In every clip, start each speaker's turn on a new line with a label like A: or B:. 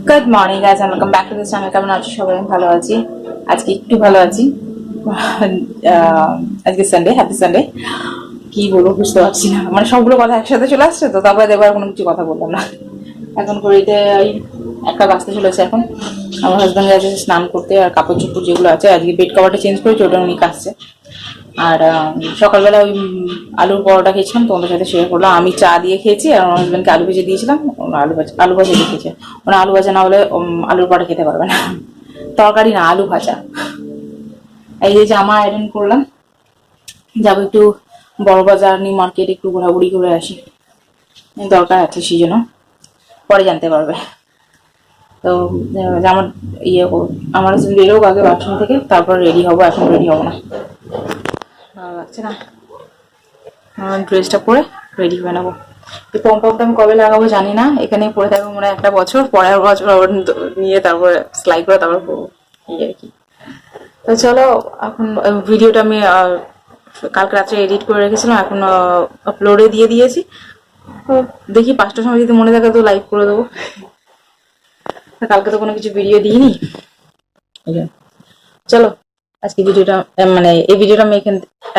A: Good morning guys, welcome back to this channel. কেমন আছো সবাই? ভালো আছি, আজকে একটু ভালো আছি। আজকে সানডে, হ্যাপি সানডে। কি বলবো বুঝতে পারছি না, মানে সবগুলো কথা একসাথে চলে আসছে তো, তারপরে দেখবো আর কোনো কিছু কথা বললাম না। এখন ঘড়িতে ওই একটা বাজতে চলেছে। এখন আমার হাজব্যান্ড গেছে স্নান করতে, আর কাপড় চোপড় যেগুলো আছে, আজকে বেড কভারটা চেঞ্জ করেছি, ওটা উনি কাটছে। আর সকালবেলা ওই আলুর পরোটা খেয়েছিলাম, তোমাদের সাথে শেয়ার করলাম। আমি চা দিয়ে খেয়েছি, আর আমার হাজব্যান্ডকে আলু ভেজে দিয়েছিলাম। আলু ভাজা দিয়ে খেয়েছে। ওরা আলু ভাজা না হলে আলুর পরোটা খেতে পারবে না, তরকারি না, আলু ভাজা। এই যে জামা আয়রন করলাম, যাবো একটু বড় বাজার, নিউ মার্কেট একটু ঘোরাঘুরি করে আসি, দরকার আছে সেই জন্য, পরে জানতে পারবে। তো আমার ইয়ে আমার হাজব্যান্ড বেরোক আগে বাথরুম থেকে, তারপর রেডি হবো। এখন রেডি হবো না, ভালো লাগছে না। ড্রেসটা পরে রেডি হয়ে নেবো। এই পম্পমটা আমি কবে লাগাবো জানি না, এখানে পরে থাকবো মনে হয় একটা বছর, পরের বছর আবার নিয়ে তারপরে সেলাই করে তারপর করবো, এই আর কি। তো চলো, এখন ভিডিওটা আমি কালকে রাত্রে এডিট করে রেখেছিলাম, এখন আপলোডে দিয়ে দিয়েছি। তো দেখি 5টার সময় যদি মনে থাকে তো লাইভ করে দেবো। কালকে তো কোনো কিছু ভিডিও দিইনি। চলো আজকে ভিডিওটা, মানে এই ভিডিওটা আমি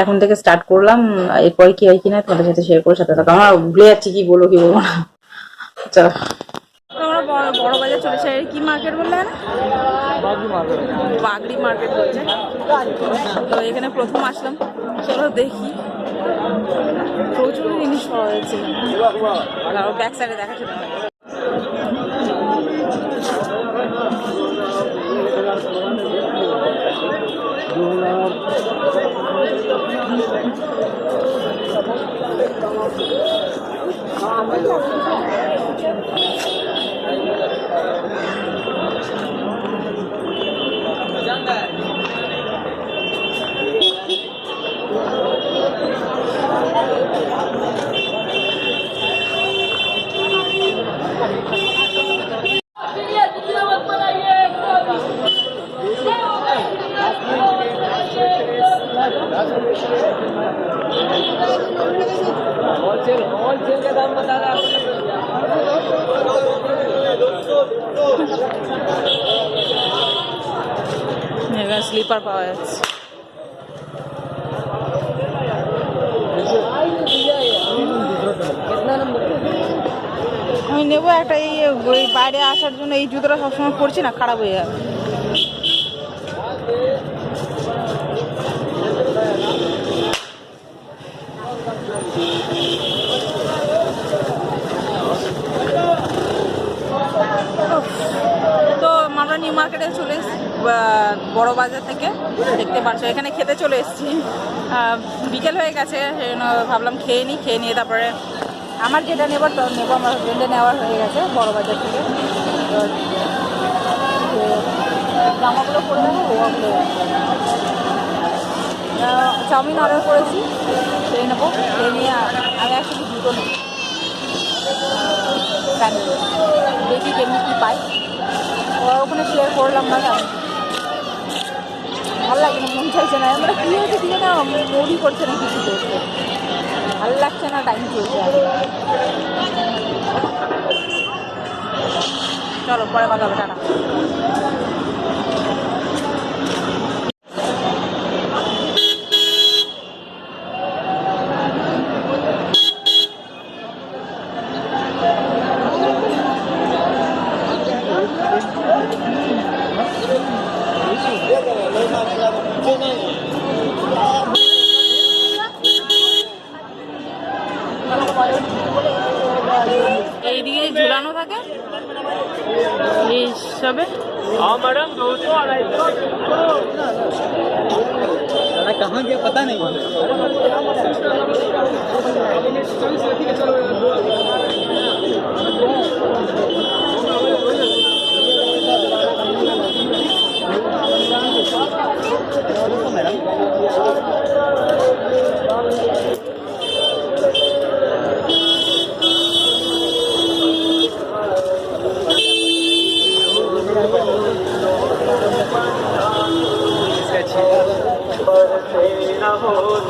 A: এখন থেকে স্টার্ট করলাম। এরপরে কি হয় কিনা তোমাদের সাথে শেয়ার করে, সাথে থাকো। আমার ভুলে যাচ্ছি কি বলবো না। চলো, আমরা বড় বাজার চলেছে। কি মার্কেট বললেন? বাগড়ি মার্কেট বলছে। তো এখানে প্রথম আসলাম, চলো দেখি। প্রচুর জিনিস পাওয়া যাচ্ছে, ব্যাক সাইডে দেখাচ্ছে। স্লিপার পাওয়া যাচ্ছে। আমি নেবো একটা, এই বাইরে আসার জন্য। এই জুতোটা সবসময় পরছি না, খারাপ হয়ে যাবে। তো আমরা নিউ মার্কেটে চলে এসেছি, বড় বাজার থেকে। দেখতে পাচ্ছ এখানে খেতে চলে এসেছি। বিকেল হয়ে গেছে, সেই জন্য ভাবলাম খেয়ে নিয়ে তারপরে আমার যেটা নেবার নেবো। আমার হাজবেন্ডে নেওয়ার হয়ে গেছে বড় বাজার থেকে। জামাগুলো পরে নেবো, ওগুলো চাউমিন অর্ডার করেছি, খেয়ে নেবো। খেয়ে নিয়ে আমি একসাথে জুতো নেব, দেখি কেমনি কী পাই। ওখানে শেয়ার করলাম না, ভালো লাগে না, মন চাইছে না। আমরা কী হয়েছে কি না, মুড়ি করছে না কিছু করছে, ভালো লাগছে না, টাইম চলছে। চলো পরে কথা হবে, টাটা। এইদিকে ঝুলানো থাকে এইসবে। मैडम 200 कहाँ गया पता नहीं।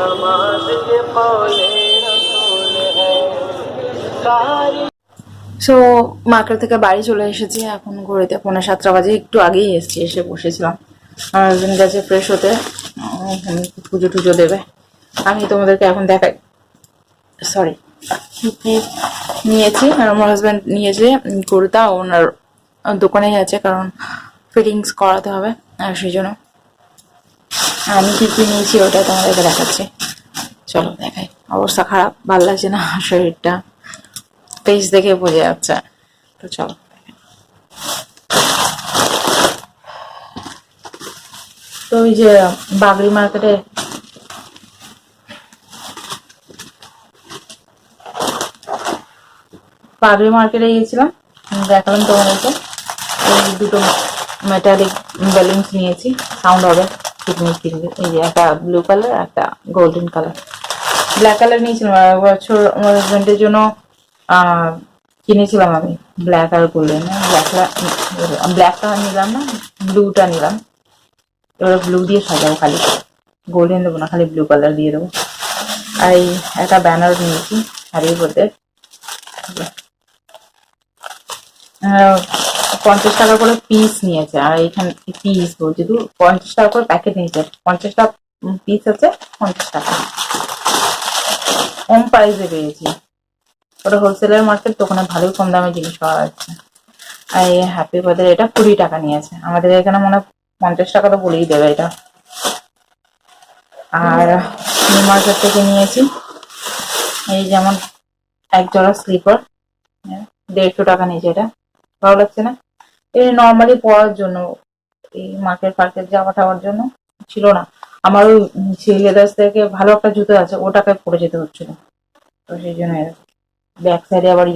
A: नमाज के मौले रसूल है। সো মার্কেট থেকে বাড়ি চলে এসেছি, এখন ঘড়িতে 6:45 বাজে, একটু আগেই এসেছি, এসে বসেছিলাম। আমার হাজবেন্ড গেছে ফ্রেশ হতে, পুজো টুজো দেবে। আমি তোমাদেরকে এখন দেখাই, সরি, কি নিয়েছি। আর আমার হাজবেন্ড নিয়েছে কুর্তা, ওনার দোকানেই আছে, কারণ ফিটিংস করাতে হবে, আর সেই জন্য আমি কি কি নিয়েছি ওটা তোমাদেরকে দেখাচ্ছি। চলো দেখাই। অবস্থা খারাপ, ভালো লাগছে না শরীরটা, ফেস দেখে বোঝা যাচ্ছে। তো চলো, তো ওই যে বাগড়ি মার্কেটে গিয়েছিলাম, দেখালাম তোমাদেরকে। এই দুটো মেটালিক ব্যালুন্স নিয়েছি, সাউন্ড হবে পিকনিক কিনবে। এই যে একটা ব্লু কালার, একটা গোল্ডেন কালার। ব্ল্যাক কালার নিয়েছিলাম, আর বছর আমার হাজবেন্ডের জন্য কিনেছিলাম আমি ব্ল্যাক আর গোল্ডেন। ব্ল্যাকটা নিলাম না, ব্লুটা নিলাম। এবার ব্লু দিয়ে সাজাবো, খালি গোল্ডেন দেবো না, খালি ব্লু কালার দিয়ে দেবো। আর এই একটা ব্যানার নিয়েছি শাড়ির মধ্যে, 50 টাকা করে পিস নিয়েছে। আর এখানে পিস বলছি, 50 টাকা করে প্যাকেট নিয়েছে, 50টা পিস আছে, 50 টাকা কম প্রাইসে পেয়েছি। ওটা হোলসেলের মার্কেট, তো ওখানে ভালোই কম দামে জিনিস পাওয়া যাচ্ছে। আর এই হ্যাপি বার্থডে এটা 20 টাকা নিয়েছে, আমাদের এখানে মনে হয় 50 টাকা তো বলেই দেবে এটা। আর নিউ মার্কেট থেকে নিয়েছি এই যেমন এক জোড়া স্লিপার, 150 টাকা নিয়েছে। এটা ভালো লাগছে না, এই নর্মালি পরার জন্য, এই মার্কেট ফার্কেট যাওয়া টাওয়ার জন্য ছিল না। আমার ওই লেদার্স থেকে ভালো একটা জুতো আছে, ওটাকে পরে যেতে হচ্ছিল, তো সেই জন্য। ব্যাক সাইডে আবার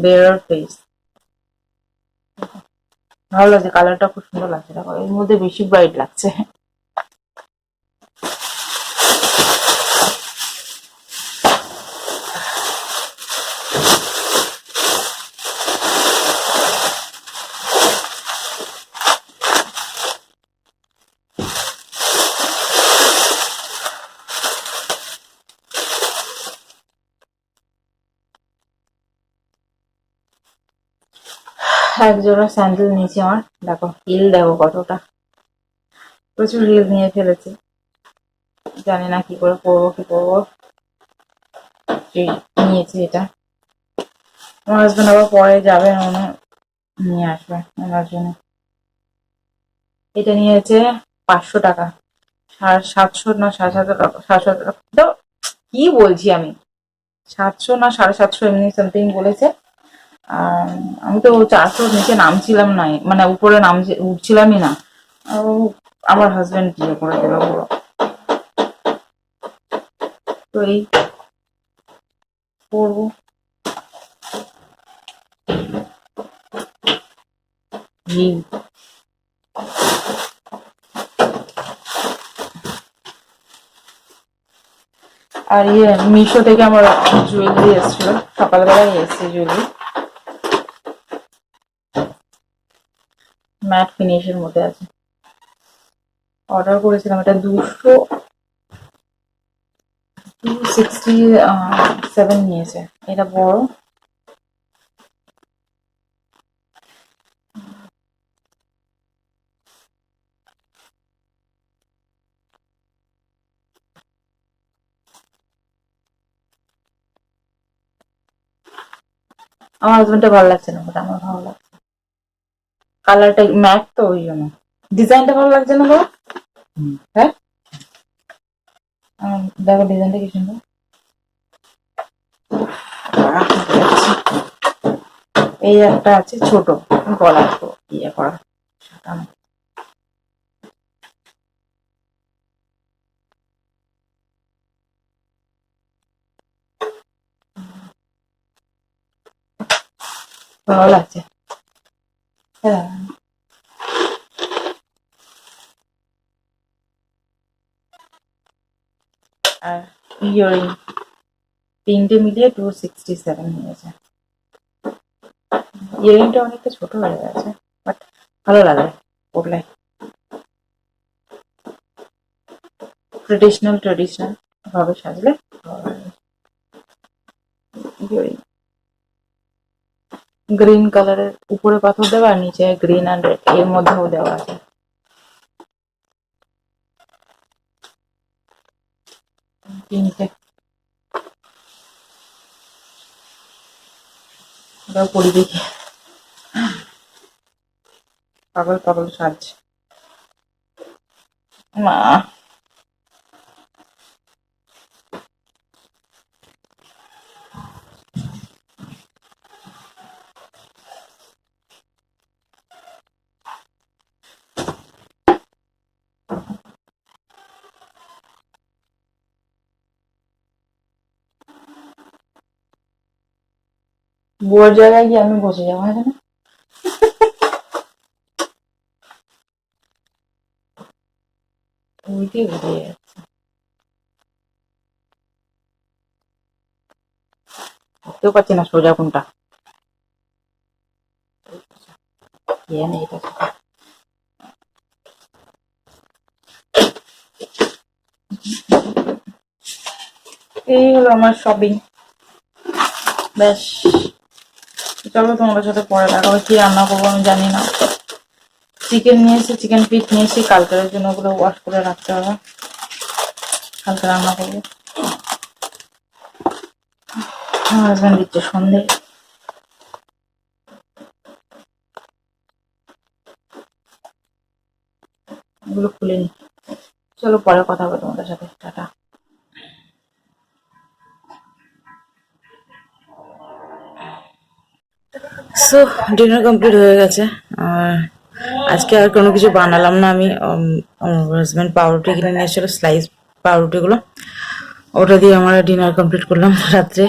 A: বেয়ার ফেস, ভালো লাগছে, কালারটা খুব সুন্দর লাগছে। দেখো এর মধ্যে বেশি ব্রাইট লাগছে। এক জোড়া স্যান্ডেল নিয়েছি আমার, দেখো হিল দেখো কতটা, প্রচুর হিল নিয়ে ফেলেছি, জানি না কি করে পরবো কি করবো। নিয়েছি এটা, আমার হাজবেন্ড আবার পরে যাবে, মনে নিয়ে আসবে আমার জন্য। এটা নিয়েছে 500 টাকা, 750 না 750 টাকা, 750 টাকা তো, কি বলছি আমি, 700 না 750 এমনি সামথিং বলেছে। আমি তো 400 নিচে নামছিলাম না, মানে উপরে উঠছিলামই না। আমার হাজবেন্ড বিয়ে করে দিল পুরো। তো এই করবো, আর মিশো থেকে আমার জুয়েলারি এসেছিল, সকালবেলায় এসছে জুয়েলারি, ম্যাট ফিনিশের মধ্যে আছে। অর্ডার করেছিলাম, এটা 267 নিয়েছে, এটা বড়। আমার হাজবেন্ডটা ভালো লাগছে না, ওটা আমার ভালো লাগছে, কালারটা ম্যাট তো ওই জন্য। ডিজাইনটা ভালো লাগছে না গো, হ্যাঁ দেখো ডিজাইনটা কি সুন্দর। এই একটা আছে ছোট গলা, তো ইয়ে করা, সাঁটানো। ভালো লাগছে, হ্যাঁ। আর ইয়ারিং 3টে মিলিয়ে 267 নিয়েছে। ইয়ারিংটা অনেকটা ছোট হয়ে গেছে, বাট ভালো লাগে পরলে, ট্রেডিশনাল ভাবে সাজলে ভালো লাগে। ইয়ারিং গ্রিন কালারের উপরে পাথর দেওয়া আর নিচে গ্রিন আর রেড এর মধ্যেও দেওয়া আছে। তিনটে ওটাও পরি দেখি। পাগল পাগল সাজ মা। বউয়ের জায়গায় গিয়ে আমি বসে যাবো এখানে। উল্টে ঘুরে যাচ্ছে, দেখতেও পাচ্ছি না সোজা কোনটা। এই হলো আমার শপিং। ব্যাস, চলো তোমাদের সাথে পরে দেখা হবে। কি রান্না করবো আমি জানি না। চিকেন নিয়েছি, চিকেন পিট নিয়েছি, কালকের জন্য ওগুলো ওয়াশ করে রাখতে হবে, কালকে রান্না করবো। আমার হাজব্যান্ড দিচ্ছে সন্ধে। এগুলো খুলে নি, চলো পরে কথা হবে তোমাদের সাথে। টাটা। সো ডিনার কমপ্লিট হয়ে গেছে, আর আজকে আর কোনো কিছু বানালাম না আমি। আমার হাজব্যান্ড পাউরুটি কিনে নিয়ে এসেছিলো, স্লাইস পাউরুটিগুলো, ওটা দিয়ে আমরা ডিনার কমপ্লিট করলাম। রাত্রে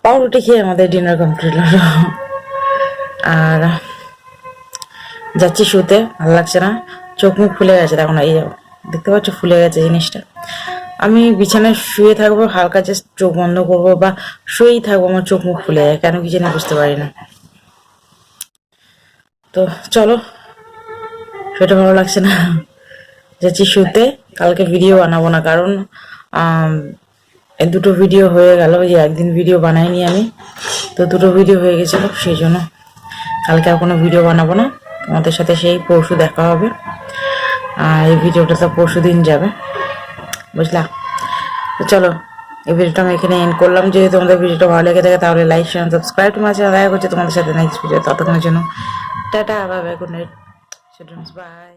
A: পাউরুটি খেয়ে আমাদের ডিনার কমপ্লিট হলো। আর যাচ্ছি শুতে, ভালো লাগছে না, চোখ মুখ ফুলে গেছে। দেখো না, এই দেখতে পাচ্ছ ফুলে গেছে জিনিসটা। আমি বিছানায় শুয়ে থাকবো, হালকা জাস্ট চোখ বন্ধ করবো বা শুয়েই থাকবো, আমার চোখ মুখ ফুলে যায়, কেন কি জানি বুঝতে পারি না। তো চলো, সেটা ভালো লাগছে না, যাচ্ছি শুতে। কালকে ভিডিও বানাবো না, কারণ দুটো ভিডিও হয়ে গেল, যে একদিন ভিডিও বানাইনি আমি, তো দুটো ভিডিও হয়ে গেছিলো, সেই জন্য কালকে আর কোনো ভিডিও বানাবো না। তোমাদের সাথে সেই পরশু দেখা হবে, আর এই ভিডিওটা তো পরশু দিন যাবে, বুঝলা। তো চলো, এই ভিডিওটা আমি এখানে এন্ড করলাম। যদি তোমাদের ভিডিওটা ভালো লেগে থাকে তাহলে like share subscribe to my channel. দেখা করছে তোমাদের সাথে নেক্সট ভিডিও, ততক্ষণের জন্য tata, bye bye, good night, by.